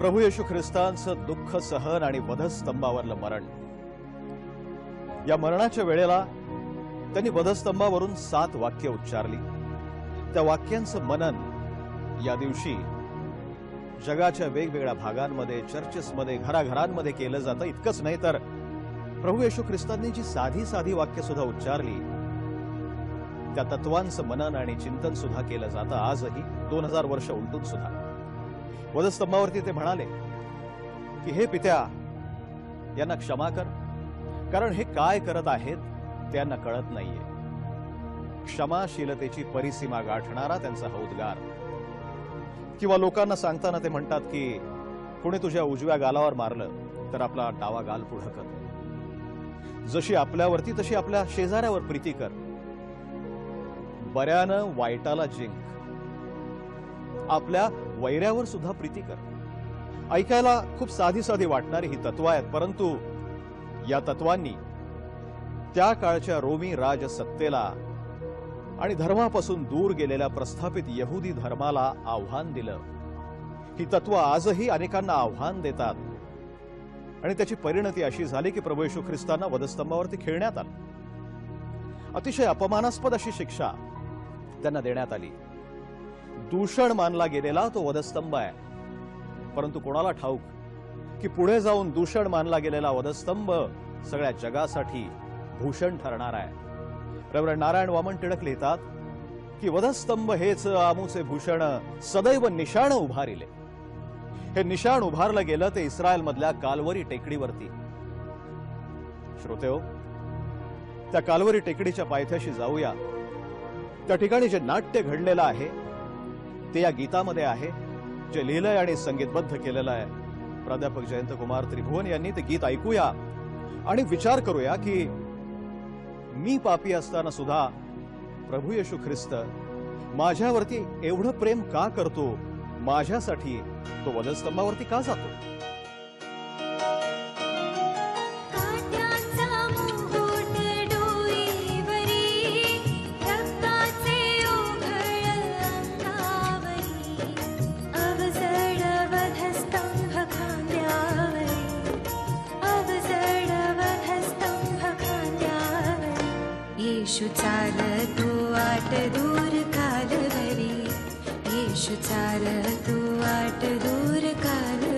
प्रभू येशू ख्रिस्तांचं दुःख सहन आणि वधस्तंभावरलं मरण। या मरणाच्या वेळेला त्यांनी वधस्तंभावरून 7 वाक्य उच्चारली। त्या वाक्यांचं मनन या दिवशी जगाच्या वेगवेगळ्या भागांमध्ये, चर्चेसमध्ये, घराघरांमध्ये केलं जातं। इतकंच नाही तर प्रभू येशू ख्रिस्तांनी जी साधी साधी वाक्य सुद्धा उच्चारली त्या तत्वांचं मनन आणि चिंतन सुद्धा केलं जातं आजही 2000 वर्ष उलटून सुद्धा। वधस्तंभावरती ते म्हणाले की हे पित्या, यांना क्षमा कर, कारण हे काय करत आहेत त्यांना कळत नाहीये। क्षमाशीलतेची परिसीमा गाठणारा त्यांचा हा उद्गार। किंवा लोकांना सांगताना ते म्हणतात की कोणी तुझ्या उजव्या गालावर मारलं तर आपला डावा गाल पुढं कर। जशी आपल्यावरती तशी आपल्या शेजाऱ्यावर प्रीती कर। बऱ्यानं वाईटाला जिंक, आपल्या वैऱ्यावर सुद्धा प्रीती कर। ऐकायला खूप साधी साधी वाटणारी ही तत्व आहेत, परंतु या तत्वांनी त्या काळच्या रोमी राजसत्तेला आणि धर्मापासून दूर गेलेल्या प्रस्थापित यहुदी धर्माला आव्हान दिलं। ही तत्व आजही अनेकांना आव्हान देतात आणि त्याची परिणती अशी झाली की प्रभू येशू ख्रिस्तांना वधस्तंभावरती खेळण्यात आलं। अतिशय अपमानास्पद अशी शिक्षा त्यांना देण्यात आली। दूषण मानला गेलेला तो वधस्तंभ आहे, परंतु कोणाला ठाऊक की पुढे जाऊन दूषण मानला गेलेला वधस्तंभ सगळ्या जगासाठी भूषण ठरणार आहे। रेव्हरंड नारायण वामन टिळक लिहितात की वधस्तंभ हेच आमुचे भूषण सदैव निशाण उभारिले। हे निशाण उभारलं गेलं ते इस्रायल मधल्या काल्वरी टेकडीवरती। श्रोतेहो, त्या काल्वरी टेकडीच्या पायथ्याशी जाऊया। त्या ठिकाणी जे नाट्य घडलेलं आहे ते या गीतामध्ये आहे, जे लिहिलंय आणि संगीतबद्ध केलेलं आहे। प्राध्यापक जयंत कुमार त्रिभुवन यांनी ते गीत ऐकूया आणि विचार करूया की मी पापी असताना सुद्धा प्रभू येशू ख्रिस्त माझ्यावरती एवढं प्रेम का करतो, माझ्यासाठी तो वधस्तंभावरती का जातो। येशू चालतो वाट दूर कालवरी, येशू चालतो वाट दूर कालवरी।